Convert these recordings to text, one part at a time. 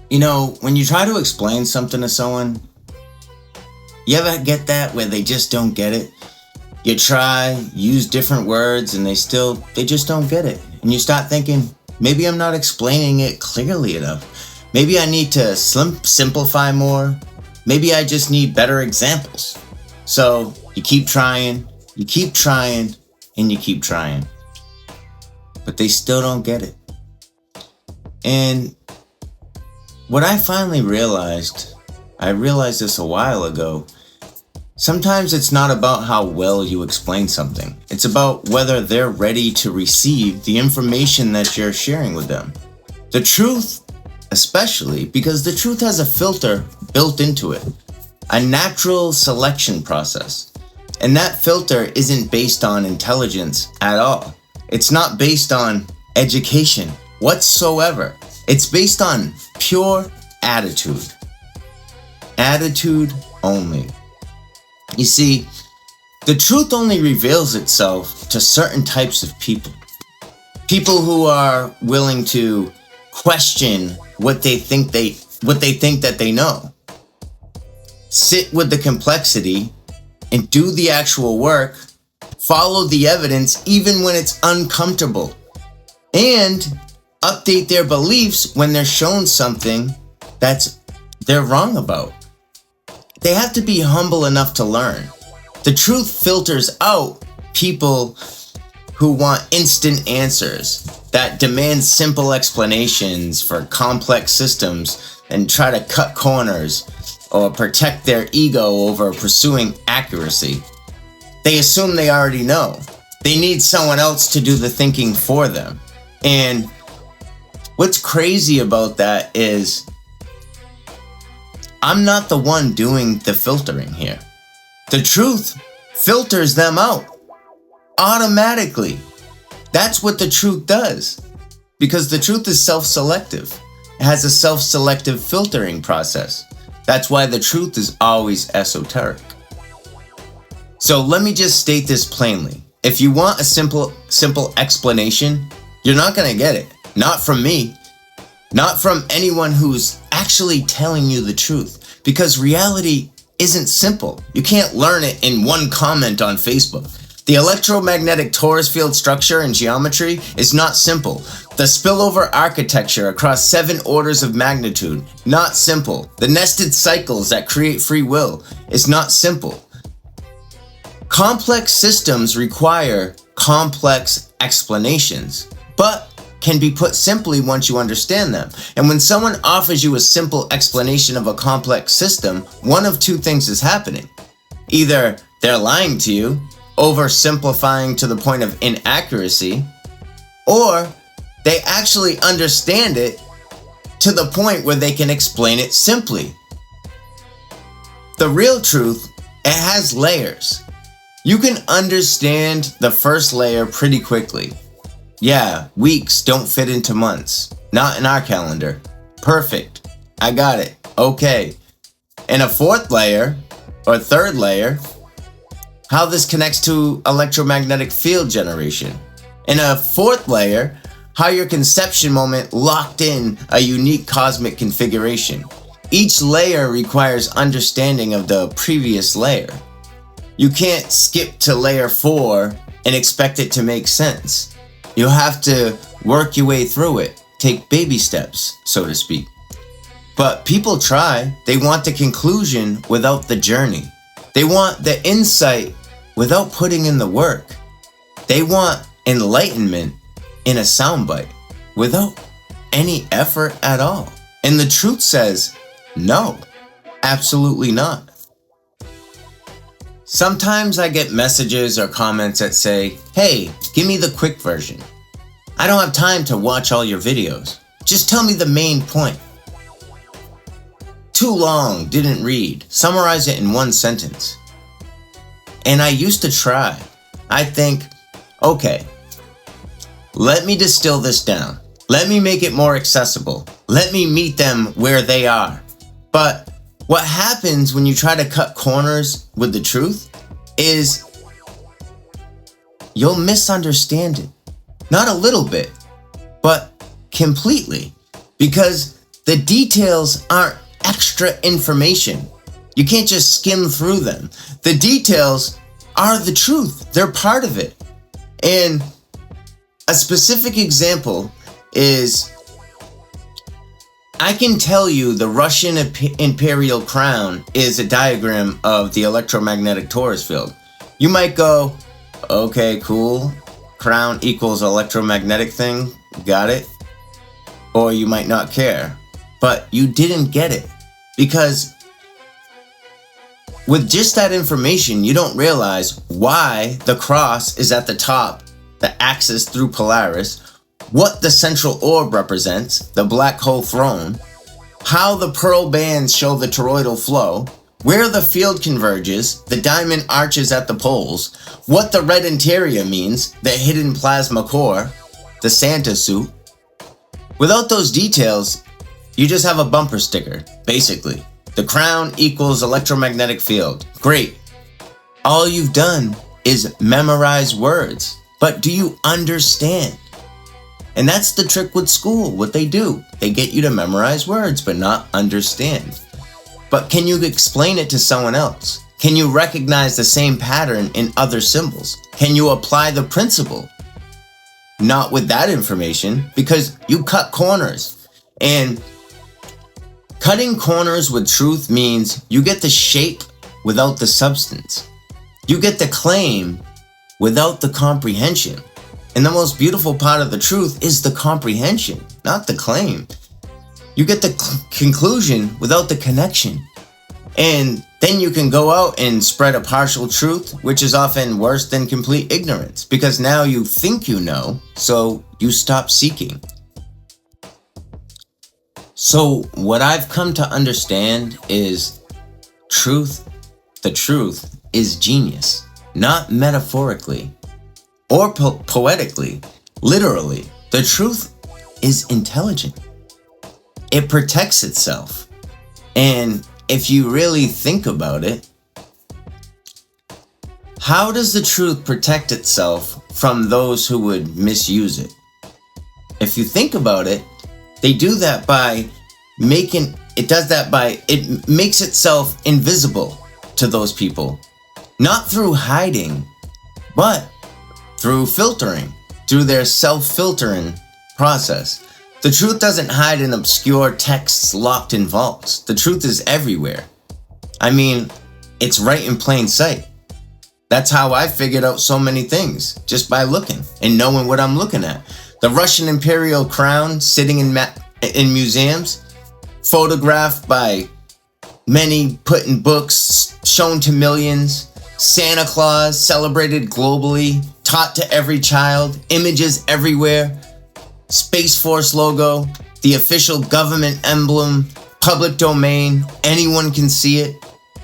When you try to explain something to someone, you ever get that where they just don't get it? You try, use different words, and they just don't get it. And you start thinking, maybe I'm not explaining it clearly enough. Maybe I need to simplify more. Maybe I just need better examples. So you keep trying, and you keep trying. But they still don't get it. And what I finally realized, I realized this a while ago, sometimes it's not about how well you explain something. It's about whether they're ready to receive the information that you're sharing with them. The truth, especially, because the truth has a filter built into it, a natural selection process. And that filter isn't based on intelligence at all. It's not based on education whatsoever. It's based on pure attitude. Attitude only. You see, the truth only reveals itself to certain types of people. People who are willing to question what they think that they know. Sit with the complexity and do the actual work. Follow the evidence even when it's uncomfortable. And update their beliefs when they're shown something they're wrong about. They have to be humble enough to learn. The truth filters out people who want instant answers, that demand simple explanations for complex systems and try to cut corners or protect their ego over pursuing accuracy. They assume they already know. They need someone else to do the thinking for them. And what's crazy about that is I'm not the one doing the filtering here. The truth filters them out automatically. That's what the truth does. Because the truth is self-selective. It has a self-selective filtering process. That's why the truth is always esoteric. So let me just state this plainly. If you want a simple explanation, you're not going to get it. Not from me. Not from anyone who's actually telling you the truth. Because reality isn't simple. You can't learn it in one comment on Facebook. The electromagnetic torus field structure and geometry is not simple. The spillover architecture across 7 orders of magnitude, not simple. The nested cycles that create free will is not simple. Complex systems require complex explanations, but can be put simply once you understand them. And when someone offers you a simple explanation of a complex system, one of two things is happening. Either they're lying to you, oversimplifying to the point of inaccuracy, or they actually understand it to the point where they can explain it simply. The real truth, it has layers. You can understand the first layer pretty quickly. Yeah, weeks don't fit into months. Not in our calendar. Perfect. I got it. Okay. And a fourth layer, or third layer, how this connects to electromagnetic field generation. In a fourth layer, how your conception moment locked in a unique cosmic configuration. Each layer requires understanding of the previous layer. You can't skip to layer 4 and expect it to make sense. You'll have to work your way through it, take baby steps, so to speak. But people try. They want the conclusion without the journey. They want the insight without putting in the work. They want enlightenment in a soundbite without any effort at all. And the truth says, no, absolutely not. Sometimes I get messages or comments that say, hey, give me the quick version. I don't have time to watch all your videos. Just tell me the main point. Too long, didn't read. Summarize it in one sentence. And I used to try. I think, okay, let me distill this down. Let me make it more accessible. Let me meet them where they are. But what happens when you try to cut corners with the truth is you'll misunderstand it. Not a little bit, but completely. Because The details aren't extra information. You can't just skim through them. The details are the truth. They're part of it. And a specific example is, I can tell you the Russian imperial crown is a diagram of the electromagnetic torus field. You might go, okay, cool. Crown equals electromagnetic thing. Got it? Or you might not care. But you didn't get it. Because with just that information, you don't realize why the cross is at the top, the axis through Polaris, what the central orb represents, the black hole throne, how the pearl bands show the toroidal flow, where the field converges, the diamond arches at the poles, what the red interior means, the hidden plasma core, the Santa suit. Without those details, you just have a bumper sticker, basically. The crown equals electromagnetic field. Great. All you've done is memorize words. But do you understand? And that's the trick with school, what they do. They get you to memorize words, but not understand. But can you explain it to someone else? Can you recognize the same pattern in other symbols? Can you apply the principle? Not with that information, because you cut corners. And cutting corners with truth means you get the shape without the substance. You get the claim without the comprehension. And the most beautiful part of the truth is the comprehension, not the claim. You get the conclusion without the connection. And then you can go out and spread a partial truth, which is often worse than complete ignorance, because now you think you know, so you stop seeking. So what I've come to understand is the truth is genius, not metaphorically or poetically, literally. The truth is intelligent. It protects itself. And if you really think about it, how does the truth protect itself from those who would misuse it? If you think about it, they do that by it makes itself invisible to those people. Not through hiding, but through filtering, through their self-filtering process. The truth doesn't hide in obscure texts locked in vaults. The truth is everywhere. I mean, it's right in plain sight. That's how I figured out so many things, just by looking and knowing what I'm looking at. The Russian imperial crown sitting in museums, photographed by many, put in books, shown to millions. Santa Claus celebrated globally, taught to every child, images everywhere. Space Force logo, the official government emblem, public domain, anyone can see it.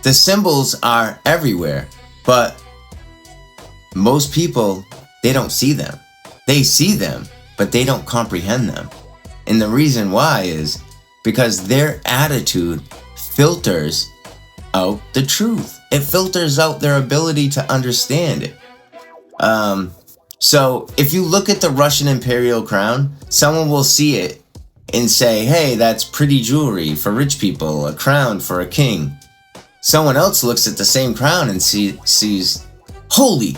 The symbols are everywhere, but most people, they don't see them. They see them, but they don't comprehend them. And the reason why is because their attitude filters out the truth. It filters out their ability to understand it. So if you look at the Russian imperial crown, someone will see it and say, hey, that's pretty jewelry for rich people, a crown for a king. Someone else looks at the same crown and sees, holy,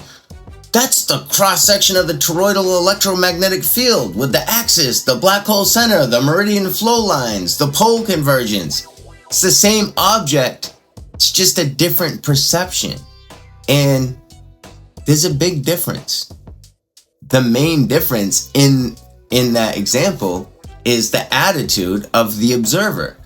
that's the cross-section of the toroidal electromagnetic field with the axis, the black hole center, the meridian flow lines, the pole convergence. It's the same object, it's just a different perception. And there's a big difference. The main difference in that example is the attitude of the observer.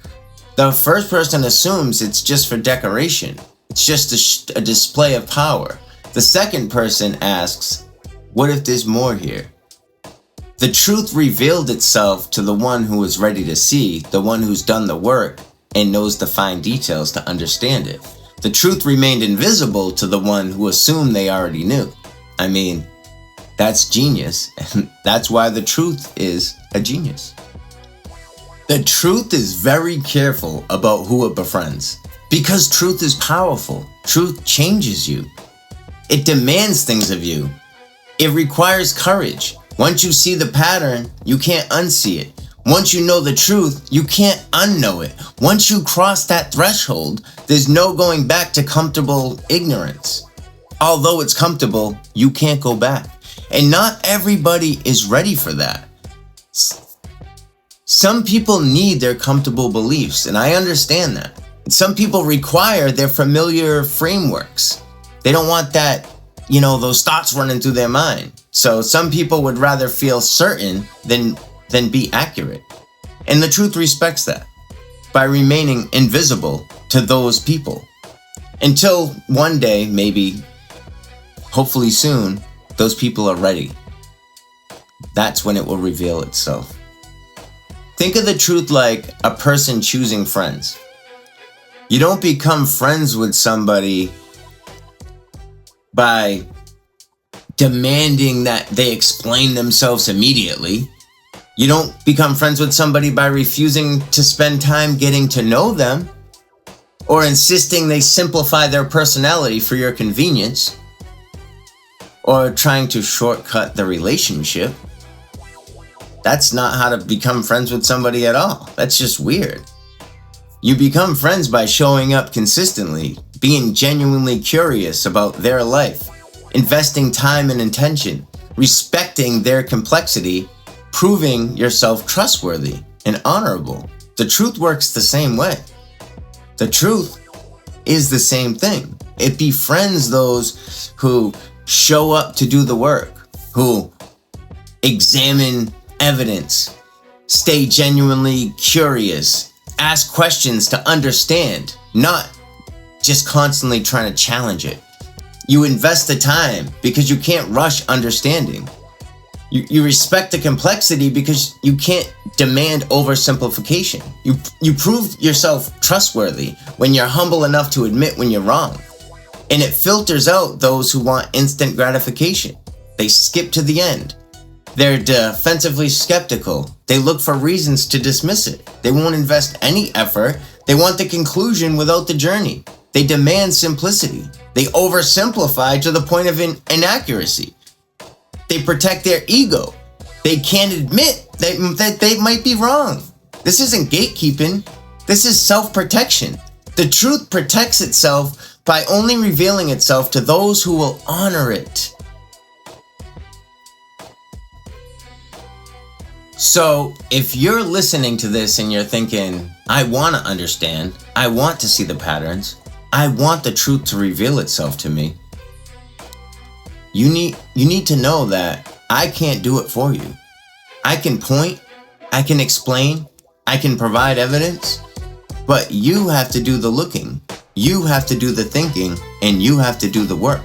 The first person assumes it's just for decoration. It's just a display of power. The second person asks, what if there's more here? The truth revealed itself to the one who is ready to see, the one who's done the work and knows the fine details to understand it. The truth remained invisible to the one who assumed they already knew. I mean, that's genius, and that's why the truth is a genius. The truth is very careful about who it befriends, because truth is powerful. Truth changes you. It demands things of you. It requires courage. Once you see the pattern, you can't unsee it. Once you know the truth, you can't unknow it. Once you cross that threshold, there's no going back to comfortable ignorance. Although it's comfortable, you can't go back. And not everybody is ready for that. Some people need their comfortable beliefs, and I understand that. Some people require their familiar frameworks. They don't want that, those thoughts running through their mind. So some people would rather feel certain than be accurate. And the truth respects that by remaining invisible to those people. Until one day, maybe, hopefully soon, those people are ready. That's when it will reveal itself. Think of the truth like a person choosing friends. You don't become friends with somebody by demanding that they explain themselves immediately. You don't become friends with somebody by refusing to spend time getting to know them or insisting they simplify their personality for your convenience or trying to shortcut the relationship. That's not how to become friends with somebody at all. That's just weird. You become friends by showing up consistently, being genuinely curious about their life, investing time and attention, respecting their complexity, proving yourself trustworthy and honorable. The truth works the same way. The truth is the same thing. It befriends those who show up to do the work, who examine evidence, stay genuinely curious, ask questions to understand, not just constantly trying to challenge it. You invest the time because you can't rush understanding. You respect the complexity because you can't demand oversimplification. You prove yourself trustworthy when you're humble enough to admit when you're wrong. And it filters out those who want instant gratification. They skip to the end. They're defensively skeptical. They look for reasons to dismiss it. They won't invest any effort. They want the conclusion without the journey. They demand simplicity. They oversimplify to the point of inaccuracy. They protect their ego. They can't admit that they might be wrong. This isn't gatekeeping. This is self-protection. The truth protects itself by only revealing itself to those who will honor it. So, if you're listening to this and you're thinking, I want to understand, I want to see the patterns, I want the truth to reveal itself to me, you need to know that I can't do it for you. I can point, I can explain, I can provide evidence, but you have to do the looking, you have to do the thinking, and you have to do the work.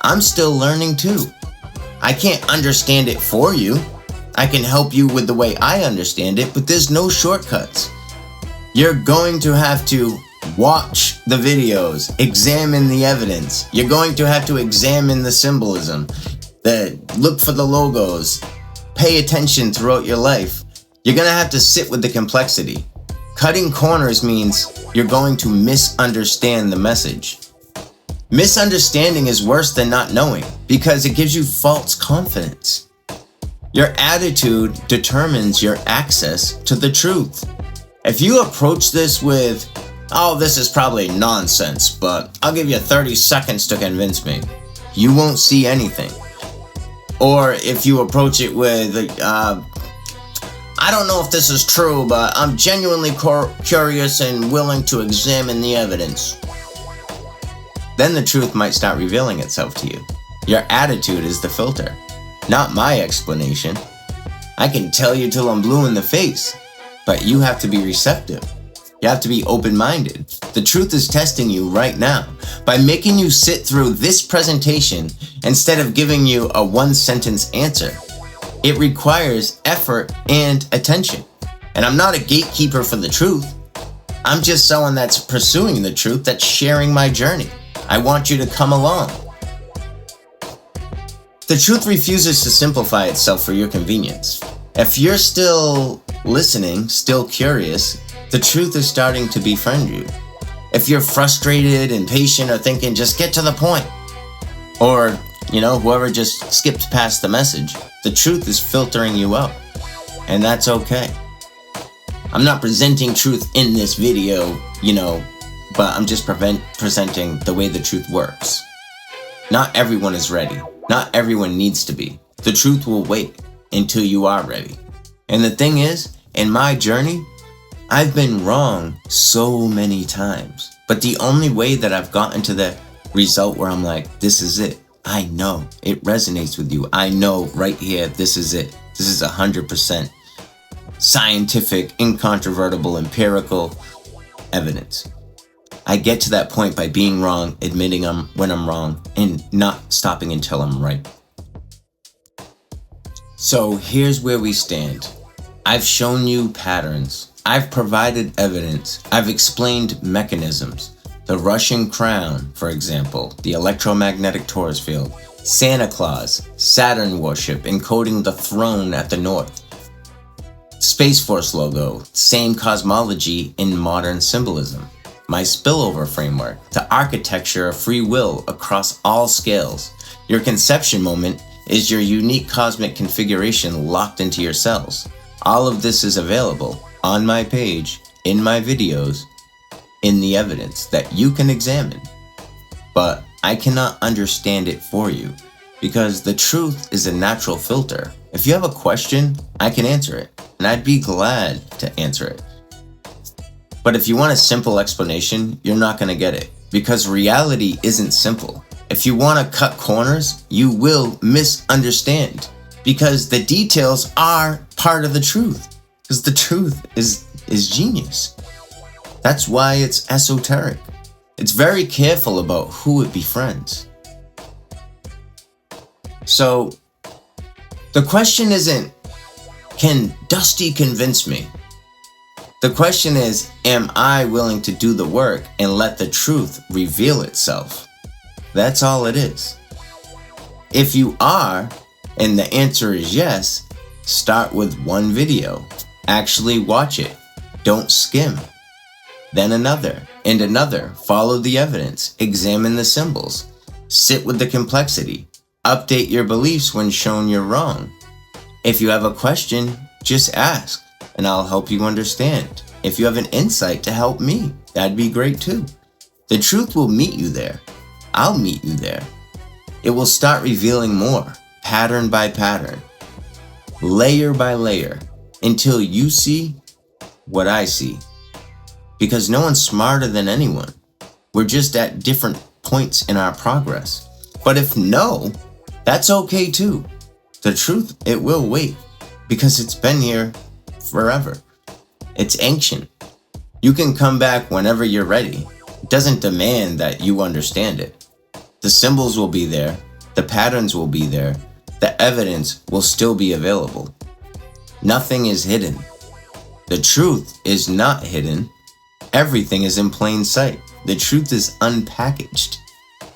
I'm still learning too. I can't understand it for you. I can help you with the way I understand it, but there's no shortcuts. You're going to have to watch the videos, examine the evidence. You're going to have to examine the symbolism, look for the logos, pay attention throughout your life. You're going to have to sit with the complexity. Cutting corners means you're going to misunderstand the message. Misunderstanding is worse than not knowing because it gives you false confidence. Your attitude determines your access to the truth. If you approach this with, oh, this is probably nonsense, but I'll give you 30 seconds to convince me, you won't see anything. Or if you approach it with, I don't know if this is true, but I'm genuinely curious and willing to examine the evidence, then the truth might start revealing itself to you. Your attitude is the filter, not my explanation. I can tell you till I'm blue in the face, but you have to be receptive. You have to be open-minded. The truth is testing you right now by making you sit through this presentation instead of giving you a one-sentence answer. It requires effort and attention. And I'm not a gatekeeper for the truth. I'm just someone that's pursuing the truth, that's sharing my journey. I want you to come along. The truth refuses to simplify itself for your convenience. If you're still listening, still curious, the truth is starting to befriend you. If you're frustrated, impatient, or thinking, just get to the point, or, whoever just skipped past the message, the truth is filtering you out. And that's okay. I'm not presenting truth in this video, but I'm just presenting the way the truth works. Not everyone is ready. Not everyone needs to be. The truth will wait until you are ready. And the thing is, in my journey, I've been wrong so many times. But the only way that I've gotten to the result where I'm like, this is it. I know it resonates with you. I know right here, this is it. This is 100% scientific, incontrovertible, empirical evidence. I get to that point by being wrong, admitting when I'm wrong, and not stopping until I'm right. So here's where we stand. I've shown you patterns. I've provided evidence. I've explained mechanisms. The Russian crown, for example, the electromagnetic torus field, Santa Claus, Saturn worship encoding the throne at the north, Space Force logo, same cosmology in modern symbolism, my spillover framework, the architecture of free will across all scales. Your conception moment is your unique cosmic configuration locked into your cells. All of this is available on my page, in my videos, in the evidence that you can examine. But I cannot understand it for you because the truth is a natural filter. If you have a question, I can answer it, and I'd be glad to answer it. But if you want a simple explanation, you're not going to get it because reality isn't simple. If you want to cut corners, you will misunderstand because the details are part of the truth, because the truth is genius. That's why it's esoteric. It's very careful about who it befriends. So the question isn't, can Dusty convince me? The question is, am I willing to do the work and let the truth reveal itself? That's all it is. If you are, and the answer is yes, start with one video. Actually watch it. Don't skim. Then another and another. Follow the evidence. Examine the symbols. Sit with the complexity. Update your beliefs when shown you're wrong. If you have a question, just ask, and I'll help you understand. If you have an insight to help me, that'd be great too. The truth will meet you there. I'll meet you there. It will start revealing more, pattern by pattern, layer by layer, until you see what I see. Because no one's smarter than anyone. We're just at different points in our progress. But if no, that's okay too. The truth, it will wait, because it's been here forever. It's ancient. You can come back whenever you're ready. It doesn't demand that you understand it. The symbols will be there. The patterns will be there. The evidence will still be available. Nothing is hidden. The truth is not hidden. Everything is in plain sight. The truth is unpackaged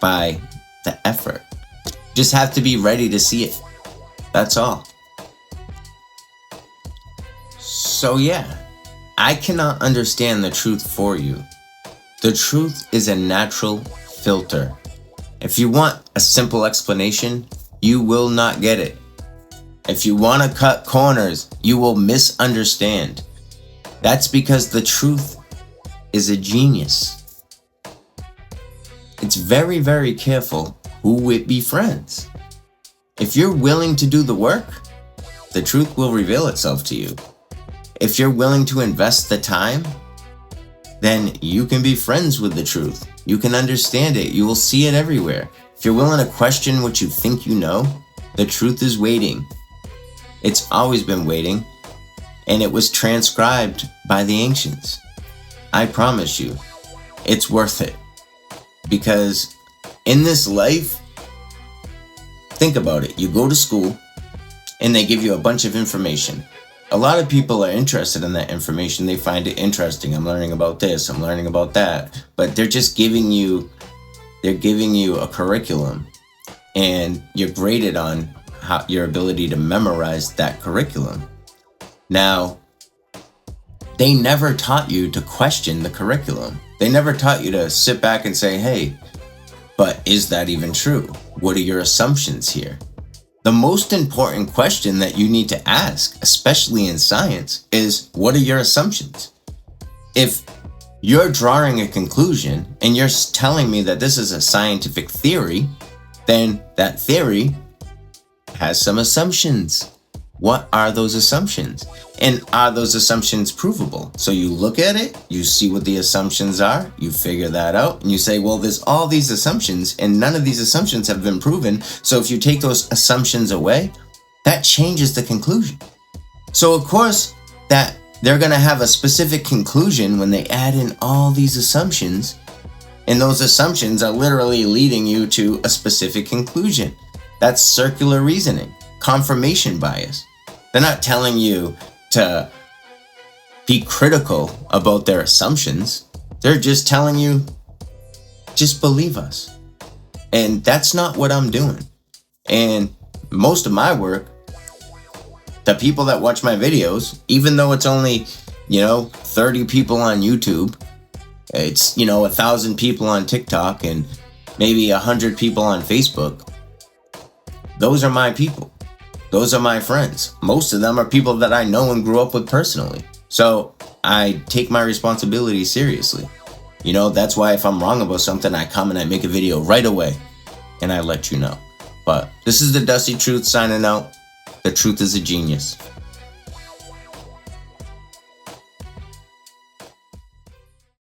by the effort. Just have to be ready to see it. That's all. So yeah, I cannot understand the truth for you. The truth is a natural filter. If you want a simple explanation, you will not get it. If you want to cut corners, you will misunderstand. That's because the truth is a genius. It's very, very careful who it befriends. If you're willing to do the work, the truth will reveal itself to you. If you're willing to invest the time, then you can be friends with the truth. You can understand it. You will see it everywhere. If you're willing to question what you think you know, the truth is waiting. It's always been waiting, and it was transcribed by the ancients. I promise you, it's worth it. Because in this life, think about it. You go to school, and they give you a bunch of information. A lot of people are interested in that information. They find it interesting. I'm learning about this. I'm learning about that. But they're just giving you a curriculum, and you're graded on your ability to memorize that curriculum. Now, they never taught you to question the curriculum. They never taught you to sit back and say, hey, but is that even true? What are your assumptions here? The most important question that you need to ask, especially in science, is what are your assumptions? If you're drawing a conclusion and you're telling me that this is a scientific theory, then that theory has some assumptions. What are those assumptions? And are those assumptions provable? So you look at it, you see what the assumptions are, you figure that out, and you say, well, there's all these assumptions and none of these assumptions have been proven. So if you take those assumptions away, that changes the conclusion. So of course, that they're going to have a specific conclusion when they add in all these assumptions, and those assumptions are literally leading you to a specific conclusion. That's circular reasoning, confirmation bias. They're not telling you to be critical about their assumptions. They're just telling you, just believe us. And that's not what I'm doing. And most of my work, the people that watch my videos, even though it's only, 30 people on YouTube, it's, 1,000 people on TikTok and maybe 100 people on Facebook. Those are my people. Those are my friends. Most of them are people that I know and grew up with personally. So I take my responsibility seriously. That's why if I'm wrong about something, I come and I make a video right away and I let you know. But this is the Dusty Truth signing out. The truth is a genius.